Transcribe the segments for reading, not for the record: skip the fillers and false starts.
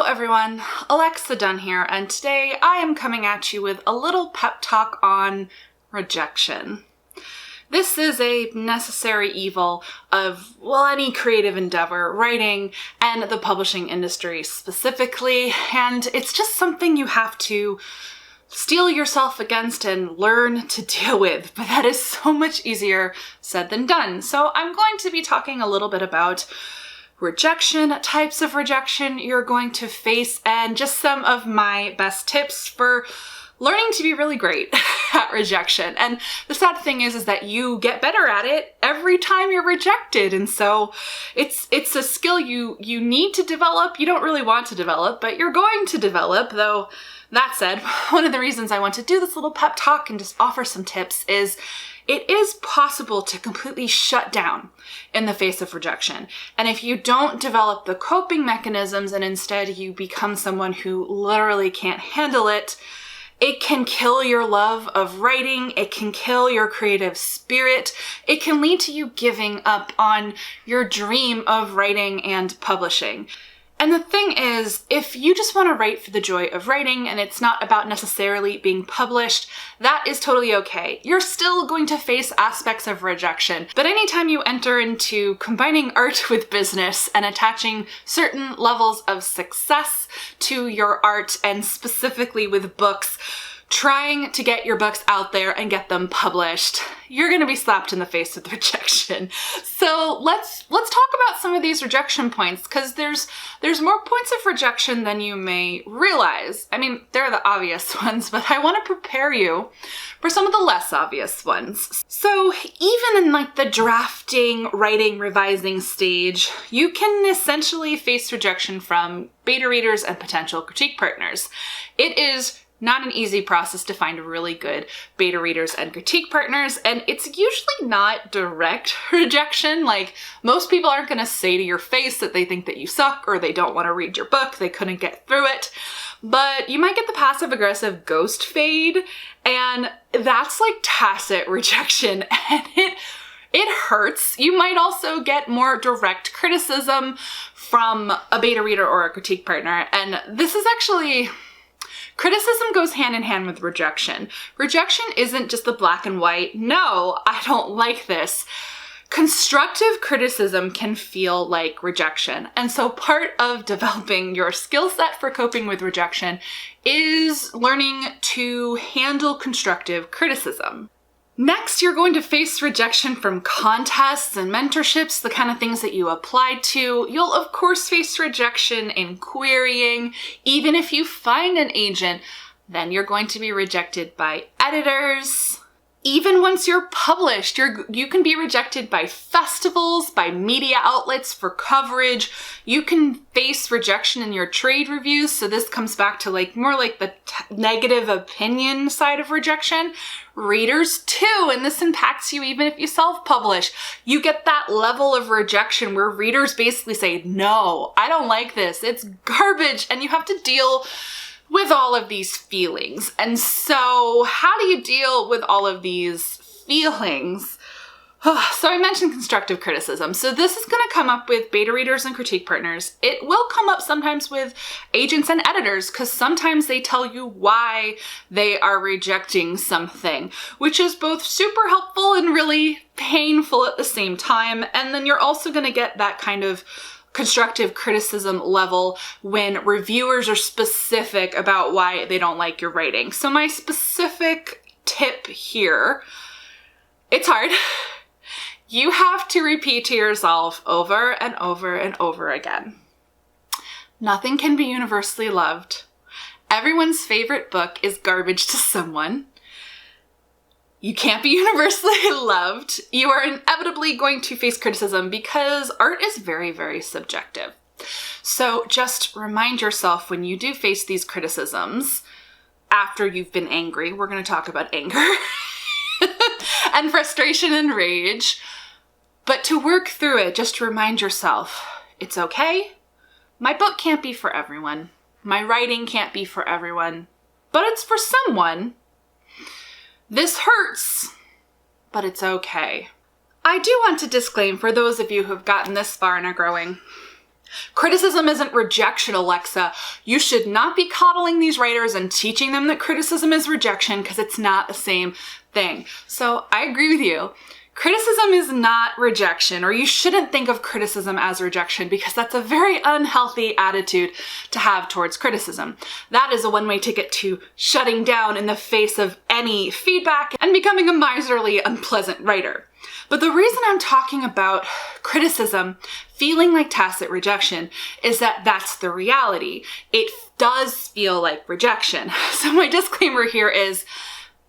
everyone, Alexa Donne here, and today I am coming at you with a little pep talk on rejection. This is a necessary evil of, any creative endeavor, writing, and the publishing industry specifically, and it's just something you have to steel yourself against and learn to deal with, but that is so much easier said than done. So I'm going to be talking a little bit about rejection, types of rejection you're going to face, and just some of my best tips for learning to be really great at rejection. And the sad thing is that you get better at it every time you're rejected. And so it's a skill you need to develop. You don't really want to develop, but you're going to develop. Though that said, one of the reasons I want to do this little pep talk and just offer some tips is it is possible to completely shut down in the face of rejection. And if you don't develop the coping mechanisms and instead you become someone who literally can't handle it, it can kill your love of writing, it can kill your creative spirit, it can lead to you giving up on your dream of writing and publishing. And the thing is, if you just want to write for the joy of writing and it's not about necessarily being published, that is totally okay. You're still going to face aspects of rejection. But anytime you enter into combining art with business and attaching certain levels of success to your art, and specifically with books, trying to get your books out there and get them published, you're going to be slapped in the face with rejection. So let's talk about some of these rejection points, because there's more points of rejection than you may realize. I mean, they're the obvious ones, but I want to prepare you for some of the less obvious ones. So even in the drafting, writing, revising stage, you can essentially face rejection from beta readers and potential critique partners. It is not an easy process to find really good beta readers and critique partners, and it's usually not direct rejection. Most people aren't going to say to your face that they think that you suck or they don't want to read your book, they couldn't get through it. But you might get the passive-aggressive ghost fade, and that's tacit rejection, and it hurts. You might also get more direct criticism from a beta reader or a critique partner, and this is actually... criticism goes hand in hand with rejection. Rejection isn't just the black and white, no, I don't like this. Constructive criticism can feel like rejection. And so part of developing your skill set for coping with rejection is learning to handle constructive criticism. Next, you're going to face rejection from contests and mentorships, the kind of things that you applied to. You'll of course face rejection in querying. Even if you find an agent, then you're going to be rejected by editors. Even once you're published, you can be rejected by festivals, by media outlets for coverage. You can face rejection in your trade reviews. So this comes back to more the negative opinion side of rejection. Readers too, and this impacts you even if you self-publish. You get that level of rejection where readers basically say, no, I don't like this, it's garbage, and you have to deal with all of these feelings. And so how do you deal with all of these feelings? So I mentioned constructive criticism. So this is going to come up with beta readers and critique partners. It will come up sometimes with agents and editors, because sometimes they tell you why they are rejecting something, which is both super helpful and really painful at the same time. And then you're also going to get that kind of constructive criticism level when reviewers are specific about why they don't like your writing. So my specific tip here, it's hard. You have to repeat to yourself over and over and over again. Nothing can be universally loved. Everyone's favorite book is garbage to someone. You can't be universally loved. You are inevitably going to face criticism because art is very, very subjective. So just remind yourself when you do face these criticisms, after you've been angry, we're going to talk about anger and frustration and rage, but to work through it, just remind yourself, it's okay. My book can't be for everyone. My writing can't be for everyone, but it's for someone. This hurts, but it's okay. I do want to disclaim for those of you who have gotten this far and are growing, Criticism isn't rejection, Alexa. You should not be coddling these writers and teaching them that criticism is rejection because it's not the same thing. So I agree with you. Criticism is not rejection, or you shouldn't think of criticism as rejection because that's a very unhealthy attitude to have towards criticism. That is a one-way ticket to shutting down in the face of any feedback and becoming a miserly, unpleasant writer. But the reason I'm talking about criticism feeling like tacit rejection is that that's the reality. It does feel like rejection. So my disclaimer here is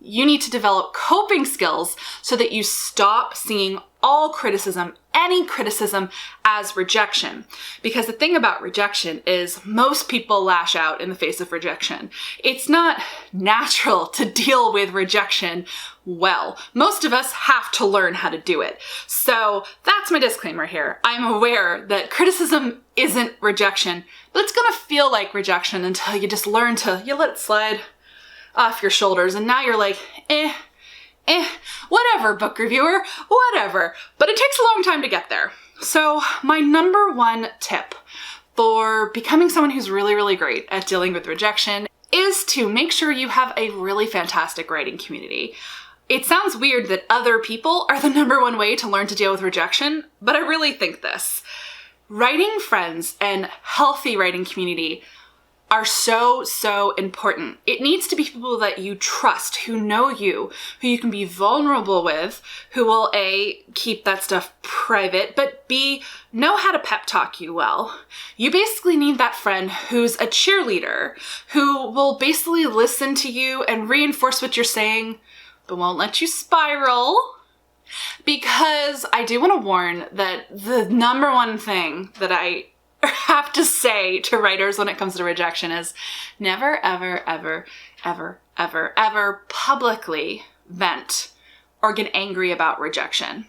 you need to develop coping skills so that you stop seeing all criticism, any criticism, as rejection. Because the thing about rejection is most people lash out in the face of rejection. It's not natural to deal with rejection well. Most of us have to learn how to do it. So that's my disclaimer here. I'm aware that criticism isn't rejection, but it's gonna feel like rejection until you just learn to, you let it slide off your shoulders, and now you're like, whatever, book reviewer, whatever. But it takes a long time to get there. So my number one tip for becoming someone who's really, really great at dealing with rejection is to make sure you have a really fantastic writing community. It sounds weird that other people are the number one way to learn to deal with rejection, but I really think this. Writing friends and healthy writing community are so, so important. It needs to be people that you trust, who know you, who you can be vulnerable with, who will A, keep that stuff private, but B, know how to pep talk you well. You basically need that friend who's a cheerleader, who will basically listen to you and reinforce what you're saying, but won't let you spiral. Because I do want to warn that the number one thing that I have to say to writers when it comes to rejection is never, ever, ever, ever, ever, ever publicly vent or get angry about rejection.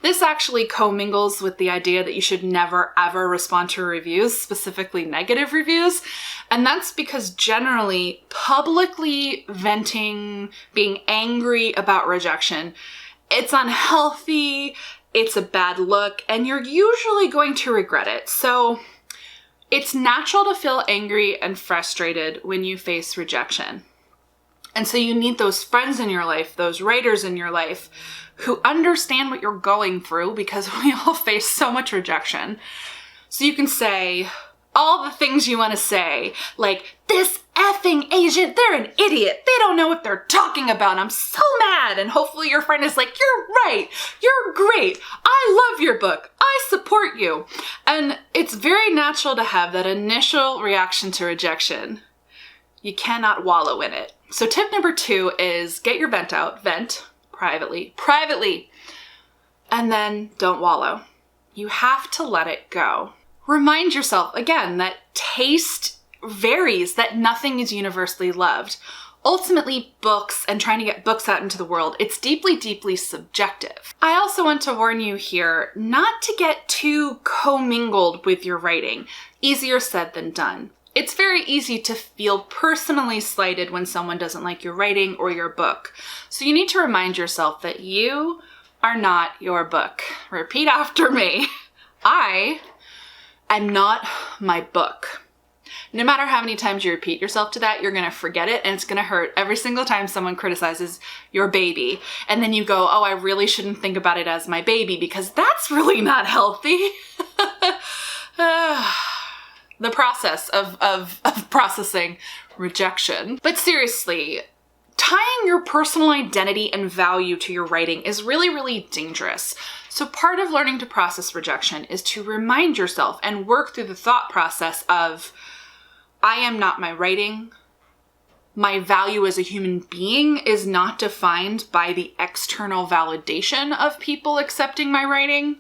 This actually commingles with the idea that you should never, ever respond to reviews, specifically negative reviews. And that's because generally publicly venting, being angry about rejection, it's unhealthy, it's a bad look, and you're usually going to regret it. So it's natural to feel angry and frustrated when you face rejection. And so you need those friends in your life, those writers in your life who understand what you're going through, because we all face so much rejection. So you can say all the things you want to say, like, this effing agent, they're an idiot. They don't know what they're talking about. I'm so mad. And hopefully your friend is like, you're right. You're great. I love your book. I support you. And it's very natural to have that initial reaction to rejection. You cannot wallow in it. So tip number 2 is get your vent out. Vent privately, and then don't wallow. You have to let it go. Remind yourself, again, that taste varies, that nothing is universally loved. Ultimately, books and trying to get books out into the world, it's deeply, deeply subjective. I also want to warn you here not to get too commingled with your writing. Easier said than done. It's very easy to feel personally slighted when someone doesn't like your writing or your book. So you need to remind yourself that you are not your book. Repeat after me. I am not my book. No matter how many times you repeat yourself to that, you're going to forget it, and it's going to hurt every single time someone criticizes your baby. And then you go, oh, I really shouldn't think about it as my baby, because that's really not healthy. The process of processing rejection. But seriously, tying your personal identity and value to your writing is really, really dangerous. So part of learning to process rejection is to remind yourself and work through the thought process of, I am not my writing. My value as a human being is not defined by the external validation of people accepting my writing.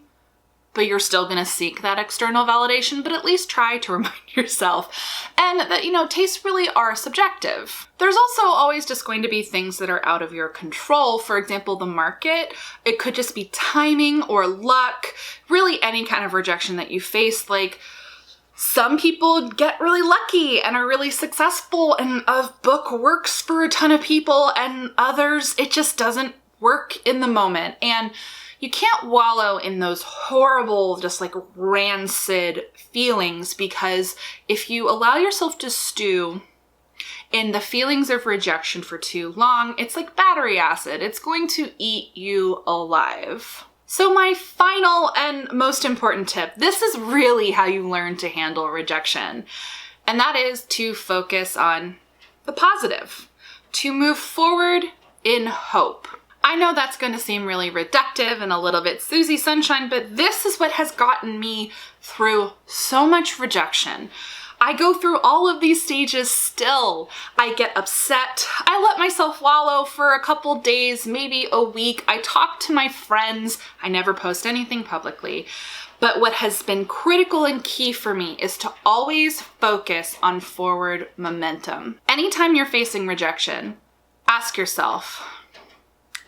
But you're still going to seek that external validation, but at least try to remind yourself. And that, tastes really are subjective. There's also always just going to be things that are out of your control. For example, the market. It could just be timing or luck, really any kind of rejection that you face. Like, some people get really lucky and are really successful, and a book works for a ton of people, and others, it just doesn't work in the moment. And You can't wallow in those horrible, just like rancid feelings, because if you allow yourself to stew in the feelings of rejection for too long, it's like battery acid. It's going to eat you alive. So my final and most important tip, this is really how you learn to handle rejection, and that is to focus on the positive, to move forward in hope. I know that's going to seem really reductive and a little bit Susie Sunshine, but this is what has gotten me through so much rejection. I go through all of these stages still. I get upset. I let myself wallow for a couple days, maybe a week. I talk to my friends. I never post anything publicly. But what has been critical and key for me is to always focus on forward momentum. Anytime you're facing rejection, ask yourself,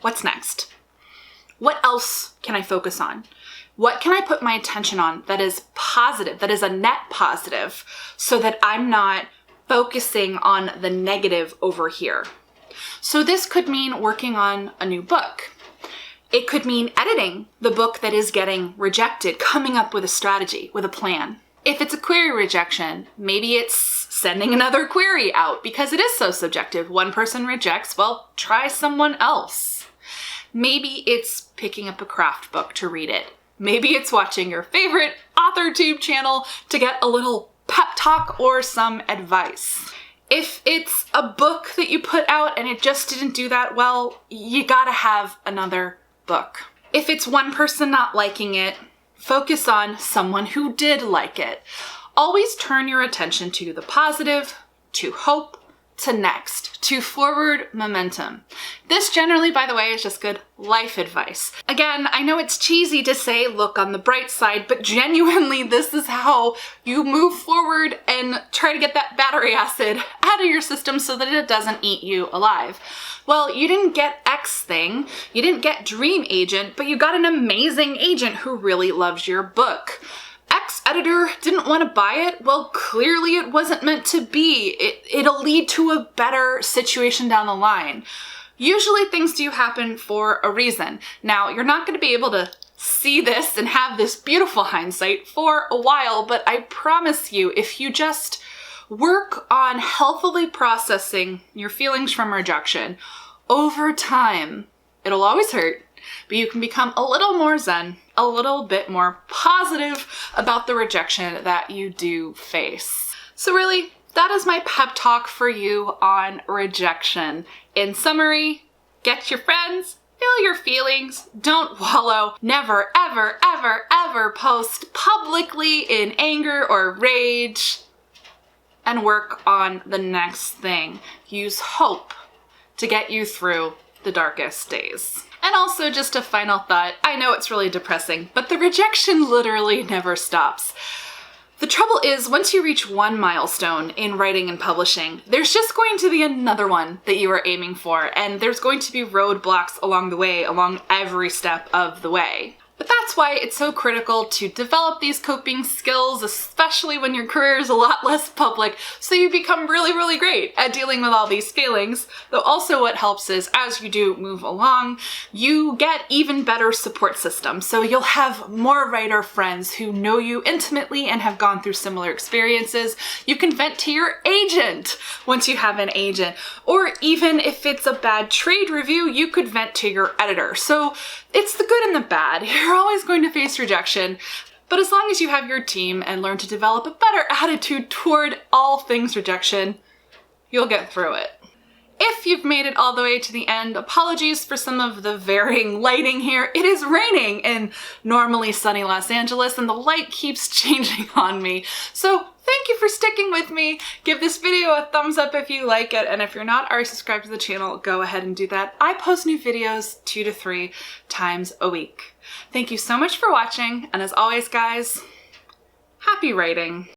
what's next? What else can I focus on? What can I put my attention on that is positive, that is a net positive, so that I'm not focusing on the negative over here? So this could mean working on a new book. It could mean editing the book that is getting rejected, coming up with a strategy, with a plan. If it's a query rejection, maybe it's sending another query out because it is so subjective. One person rejects, well, try someone else. Maybe it's picking up a craft book to read it. Maybe it's watching your favorite AuthorTube channel to get a little pep talk or some advice. If it's a book that you put out and it just didn't do that well, you gotta have another book. If it's one person not liking it, focus on someone who did like it. Always turn your attention to the positive, to hope, to next, to forward momentum. This generally, by the way, is just good life advice. Again, I know it's cheesy to say look on the bright side, but genuinely this is how you move forward and try to get that battery acid out of your system so that it doesn't eat you alive. Well, you didn't get X thing, you didn't get Dream Agent, but you got an amazing agent who really loves your book. X editor didn't want to buy it. Well, clearly it wasn't meant to be. It'll lead to a better situation down the line. Usually things do happen for a reason. Now, you're not going to be able to see this and have this beautiful hindsight for a while, but I promise you, if you just work on healthily processing your feelings from rejection over time, it'll always hurt, but you can become a little more zen, a little bit more positive about the rejection that you do face. So really, that is my pep talk for you on rejection. In summary, get your friends, feel your feelings, don't wallow, never, ever, ever, ever post publicly in anger or rage, and work on the next thing. Use hope to get you through the darkest days. And also just a final thought, I know it's really depressing, but the rejection literally never stops. The trouble is, once you reach one milestone in writing and publishing, there's just going to be another one that you are aiming for, and there's going to be roadblocks along the way, along every step of the way. But that's why it's so critical to develop these coping skills, especially when your career is a lot less public, so you become really, really great at dealing with all these feelings. Though also what helps is, as you do move along, you get even better support systems. So you'll have more writer friends who know you intimately and have gone through similar experiences. You can vent to your agent once you have an agent. Or even if it's a bad trade review, you could vent to your editor. So it's the good and the bad. You're always going to face rejection, but as long as you have your team and learn to develop a better attitude toward all things rejection, you'll get through it. If you've made it all the way to the end, apologies for some of the varying lighting here. It is raining in normally sunny Los Angeles and the light keeps changing on me. So thank you for sticking with me. Give this video a thumbs up if you like it, and if you're not already subscribed to the channel, go ahead and do that. I post new videos 2 to 3 times a week. Thank you so much for watching, and as always guys, happy writing.